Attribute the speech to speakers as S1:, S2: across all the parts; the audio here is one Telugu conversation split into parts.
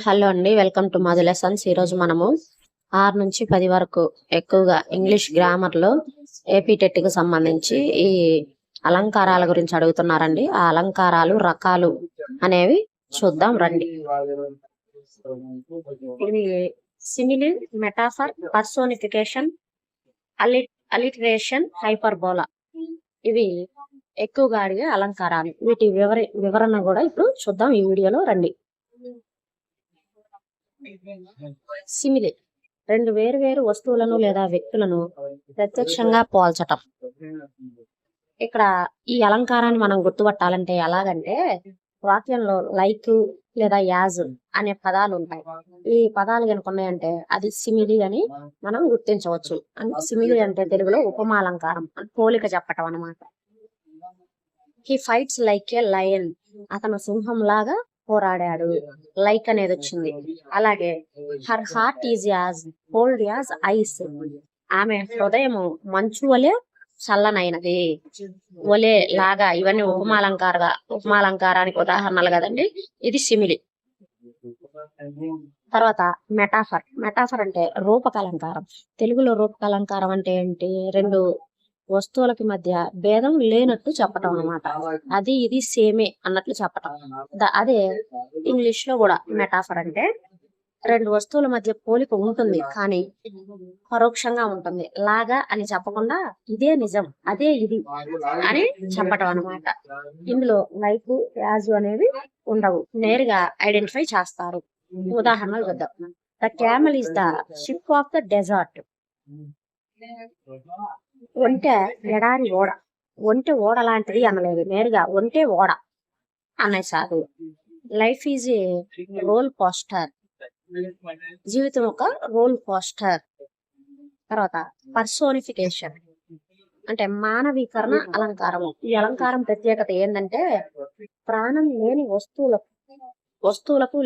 S1: హలో అండి, వెల్కమ్ టు మాది లెసన్స్. ఈరోజు మనము 6 నుంచి 10 వరకు ఎక్కువగా ఇంగ్లీష్ గ్రామర్లో ఏపీ టెట్కి సంబంధించి ఈ అలంకారాల గురించి అడుగుతున్నారండి. ఆ అలంకారాలు రకాలు అనేవి చూద్దాం రండి. ఇది simile, metaphor, personification, alliteration, hyperbola. ఇవి ఎక్కువగా అడిగే అలంకారాలు. వీటి వివరణ కూడా ఇప్పుడు చూద్దాం ఈ వీడియోలో రండి. సిమిలి రెండు వేరు వస్తువులను లేదా వ్యక్తులను ప్రత్యక్షంగా పోల్చటం. ఇక్కడ ఈ అలంకారాన్ని మనం గుర్తుపట్టాలంటే ఎలాగంటే, వాక్యంలో లైక్ లేదా యాజ్ అనే పదాలు ఉంటాయి. ఈ పదాలు కనుక ఉన్నాయంటే అది సిమిలి అని మనం గుర్తించవచ్చు. అంటే సిమిలి అంటే తెలుగులో ఉపమాలంకారం, పోలిక చెప్పటం అన్నమాట. He fights like A lion, అతను సింహం లాగా పోరాడాడు. లైక్ అనేది వచ్చింది. అలాగే her heart is as cold as ice, ఆమె హృదయము మంచు వలె చల్లనైనది. ఒలే, లాగా, ఇవన్నీ ఉపమాలంకారానికి ఉదాహరణలు కదండి. ఇది సిమిలి. తర్వాత మెటాఫర్ అంటే రూపకలంకారం. తెలుగులో రూపకలంకారం అంటే ఏంటి? రెండు వస్తువులకి మధ్య భేదం లేనట్టు చెప్పటం అన్నమాట. అది ఇది సేమే అన్నట్లు చెప్పటం. అదే ఇంగ్లీష్ లో కూడా మెటాఫర్ అంటే రెండు వస్తువుల మధ్య పోలిక ఉంటుంది కానీ పరోక్షంగా ఉంటుంది. లాగా అని చెప్పకుండా ఇదే నిజం, అదే ఇది అని చెప్పటం అన్నమాట. ఇందులో లైక్, యాజు అనేవి ఉండవు, నేరుగా ఐడెంటిఫై చేస్తారు. ఉదాహరణలు చూద్దాం. The camel is the ship of the desert. ఒంటె ఎడారి ఓడ. ఒంటె ఓడ లాంటిది అనలేదు, నేరుగా ఒంటె ఓడ అనేసారు. Life is a roller coaster. జీవితం ఒక రోల్ పోస్టర్. తర్వాత పర్సోనిఫికేషన్ అంటే మానవీకరణ అలంకారము. ఈ అలంకారం ప్రత్యేకత ఏంటంటే, ప్రాణం లేని వస్తువులకు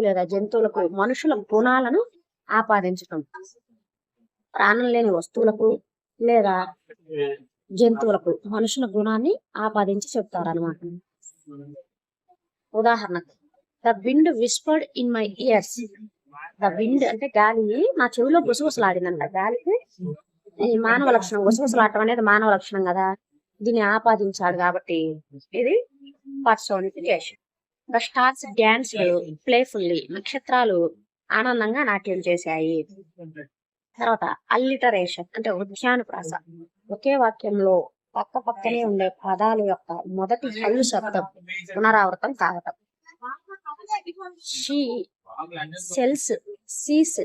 S1: లేదా జంతువులకు మనుషుల గుణాలను ఆపాదించటం. ప్రాణం లేని వస్తువులకు లేదా జంతువులకు మనుషుల గుణాన్ని ఆపాదించి చెప్తారు అనమాట. ఉదాహరణకు, the wind whispered in my years. The wind అంటే గాలి నా చెవిలో గుసగుసలాడిందంట. గాలికి ఈ మానవ లక్షణం, గుసగుసలాడటం అనేది మానవ లక్షణం కదా, దీన్ని ఆపాదించాడు కాబట్టి ఇది personification. The stars dance playfully. నక్షత్రాలు ఆనందంగా నాట్యం చేశాయి. తర్వాత అల్లిటరేషన్ అంటే ఉద్యానప్రాస. ఒకే వాక్యంలో పక్కనే ఉండే పదాల యొక్క మొదటి హల్లు శబ్దం పునరావృతం కావటం. She sells Cs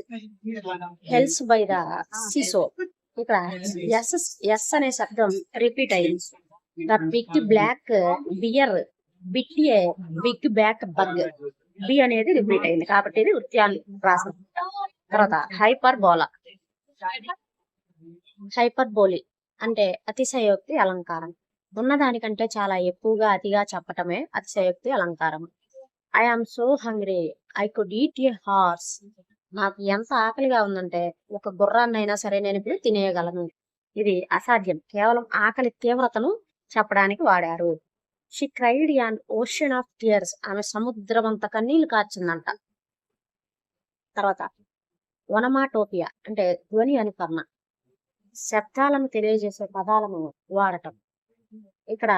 S1: హెల్స్ by the seashore. ఇక్కడ ఎస్ అనే శబ్దం రిపీట్ అయింది. The big black bear bit a big back bug. B అనేది రిపీట్ అయింది కాబట్టి ఇది ఉద్యానప్రాసం. తర్వాత హైపర్బోలి అంటే అతిశయోక్తి అలంకారం. ఉన్నదానికంటే చాలా ఎక్కువగా అతిగా చెప్పటమే అతిశయోక్తి అలంకారం. I am so hungry, I could eat a horse. నాకు ఎంత ఆకలిగా ఉందంటే ఒక గుర్రాన్నైనా సరే నేను ఇప్పుడు తినేయగలను. ఇది అసాధ్యం, కేవలం ఆకలి తీవ్రతను చెప్పడానికి వాడారు. She cried an ocean of tears. ఆమె సముద్రమంత కన్నీళ్లు కార్చిందంట. తర్వాత ఒనమాటోపియా అంటే ధ్వని అనుకరణ. శబ్దాలను తెలియజేసే పదాలను వాడటం. ఇక్కడ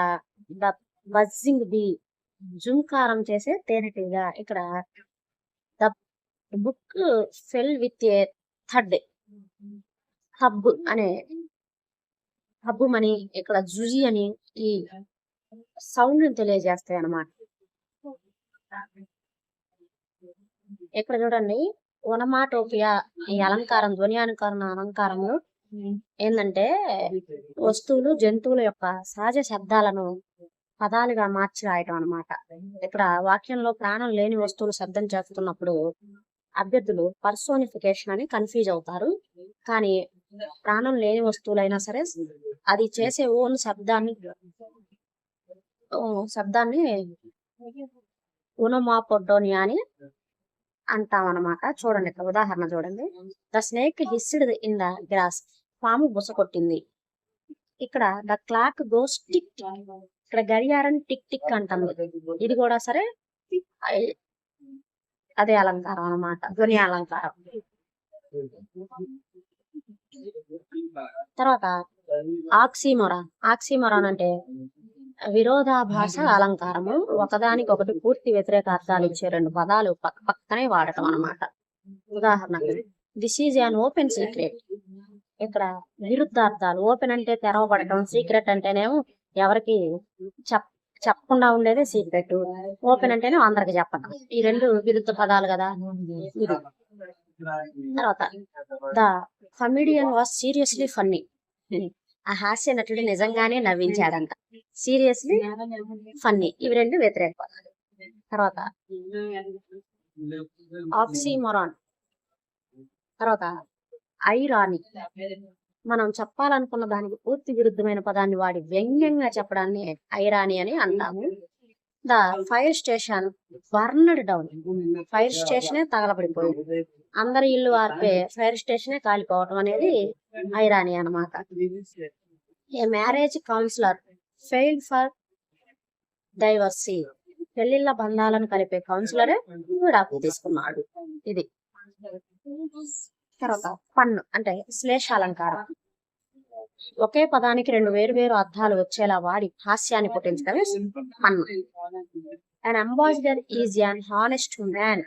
S1: ద బజ్జింగ్ బీ, జుంకారం చేసే తేనెటీగ. ఇక్కడ the book fell with a థర్డ్. హబ్ అనే హబ్బుమని, ఇక్కడ జుజి అని ఈ సౌండ్ ని తెలియజేస్తాయి అన్నమాట. ఇక్కడ చూడండి, ఒనమాటోపియా ఈ అలంకారం, ధ్వని అనుకరణ అలంకారంలో ఏంటంటే వస్తువులు, జంతువుల యొక్క సహజ శబ్దాలను పదాలుగా మార్చి రాయటం అనమాట. ఇక్కడ వాక్యంలో ప్రాణం లేని వస్తువులు శబ్దం చేస్తున్నప్పుడు అభ్యర్థులు పర్సోనిఫికేషన్ అని కన్ఫ్యూజ్ అవుతారు. కానీ ప్రాణం లేని వస్తువులైనా సరే అది చేసే ఓన్ శబ్దాన్ని ఉనమాపొడ్డోనియా అని అంటాం అనమాట. చూడండి, ఇక్కడ ఉదాహరణ చూడండి. The snake hissed in the grass. పాము బుస కొట్టింది. ఇక్కడ ద క్లాక్ గోస్ టిక్ ఇక్కడ గడియారం టిక్ టిక్ అంటుంది. ఇది కూడా సరే అదే అలంకారం అన్నమాట, ధ్వని అలంకారం. తర్వాత ఆక్సిమోరాన్. ఆక్సిమోరాన్ అంటే విరోధాభాస అలంకారము. ఒకదానికొకటి పూర్తి వ్యతిరేక అర్థాలు ఇచ్చే రెండు పదాలు పక్క పక్కనే వాడటం అన్నమాట. ఉదాహరణకు this is an open secret. ఇక్కడ విరుద్ధార్థాలు. ఓపెన్ అంటే తెరవబడటం, సీక్రెట్ అంటేనేమో ఎవరికి చెప్పకుండా ఉండేదే సీక్రెట్, ఓపెన్ అంటేనే అందరికి చెప్పటం. ఈ రెండు విరుద్ధ పదాలు కదా. ఇది తర్వాత the comedian was seriously funny. ఆ హాస్య నటుడు నిజంగానే నవ్వించాడంట. సీరియస్లీ, ఫన్నీ, ఇవి రెండు వ్యతిరేక పదాలు. తర్వాత ఆక్సిమోరాన్. తర్వాత ఐరానీ. మనం చెప్పాలనుకున్న దానికి పూర్తి విరుద్ధమైన పదాన్ని వాడి వ్యంగ్యంగా చెప్పడాన్ని ఐరానీ అని అంటాము. The fire station burned down. Fire స్టేషనే తగలబడిపోయింది. అందరి ఇల్లు ఆర్పే ఫైర్ స్టేషనే కాలిపోవటం అనేది ఐరానీ అన్నమాట. A marriage counsellor failed for divorce. పెళ్లిళ్ళ బంధాలను కలిపే కౌన్సిలరే విడాకులు తీసుకున్నాడు. ఇది. తర్వాత పన్ను అంటే శ్లేషాలంకారం. ఒకే పదానికి రెండు వేరు అర్థాలు వచ్చేలా వాడి హాస్యాన్ని పుట్టించడమే పన్ను. An ambassador is an honest man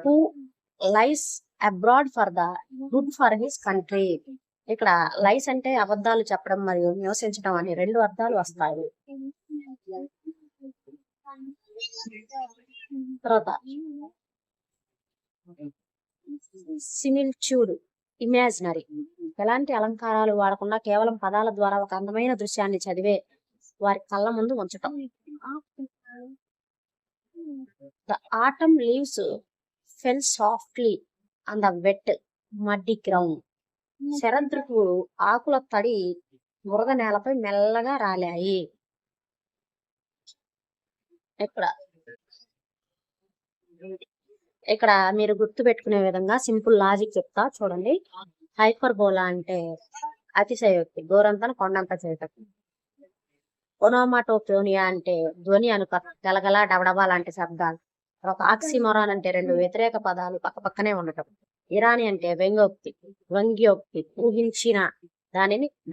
S1: who lies abroad for the good for his country. ఇక్కడ లైస్ అంటే అబద్ధాలు చెప్పడం మరియు నివసించడం అనే రెండు అర్థాలు వస్తాయి. తర్వాత సిమిల్ట్యూడ్, ఇమాజినరీ. ఎలాంటి అలంకారాలు వాడకుండా కేవలం పదాల ద్వారా ఒక అందమైన దృశ్యాన్ని చదివే వారి కళ్ళ ముందు ఉంచటం. The autumn leaves fell softly on the wet muddy ground. శరదృతువు ఆకుల తడి బురద నేలపై మెల్లగా రాలాయి. ఇక్కడ మీరు గుర్తు పెట్టుకునే విధంగా సింపుల్ లాజిక్ చెప్తా చూడండి. హైపర్బోలా అంటే అతిశయోక్తి, గోరంతను కొండంత చేతకు. ఒనోమాటోపోనియా అంటే ధ్వని అనుక, గలగల, డబడబా లాంటి శబ్దాలు. ఒక ఆక్సిమోరాన్ అంటే రెండు వ్యతిరేక పదాలు పక్క పక్కనే ఉండటం. ఇరానీ అంటే వ్యంగ్యోక్తి, వ్యంగ్యోక్తి, ఊహించిన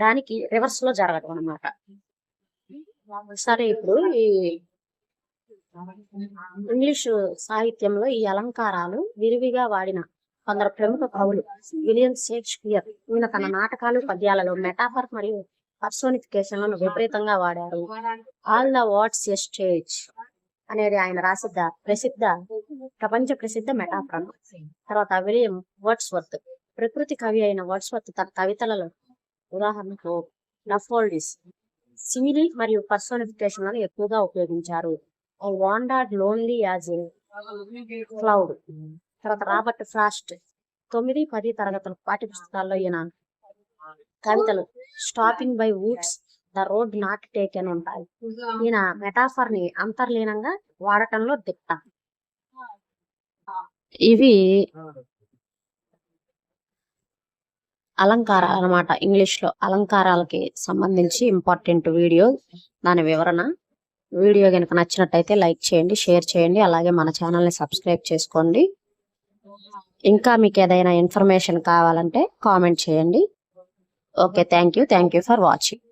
S1: దానికి రివర్స్ లో జరగటం అన్నమాట. సరే, ఇప్పుడు ఈ ఇంగ్లీషు సాహిత్యంలో ఈ అలంకారాలు విరివిగా వాడిన కొందరు ప్రముఖ కవులు. William Shakespeare. ఈయన తన నాటకాలు, పద్యాలలో మెటాఫర్ మరియు పర్సోనిఫికేషన్లను విపరీతంగా వాడారు. All the watts a stage అనేది ఆయన రాసిన ప్రపంచ ప్రసిద్ధ మెటాఫర్. తర్వాత విలియం వర్డ్స్వర్త్. ప్రకృతి కవి అయిన వర్డ్స్వర్త్ తన కవితలలో ఉదాహరణకు డఫోల్డిస్, సిమిలి మరియు పర్సోనిఫికేషన్లను ఎక్కువగా ఉపయోగించారు. I wandered lonely as a cloud. తర్వాత రాబర్ట్ ఫ్రాస్ట్. 9-10 తరగతుల పాఠ్య పుస్తకాల్లో ఈయన కవితలు stopping by Woods, the road not taken ఉంటాయి. ఈయన మెటాఫర్ ని అంతర్లీనంగా వాడటంలో దిట్ట. ఇవి అలంకారాలు అన్నమాట. ఇంగ్లీష్ లో అలంకారాలకి సంబంధించి ఇంపార్టెంట్ వీడియో, దాని వివరణ. వీడియో కనుక నచ్చినట్టయితే లైక్ చేయండి, షేర్ చేయండి, అలాగే మన ఛానల్ని సబ్స్క్రైబ్ చేసుకోండి. ఇంకా మీకు ఏదైనా ఇన్ఫర్మేషన్ కావాలంటే కామెంట్ చేయండి. Okay, thank you for watching.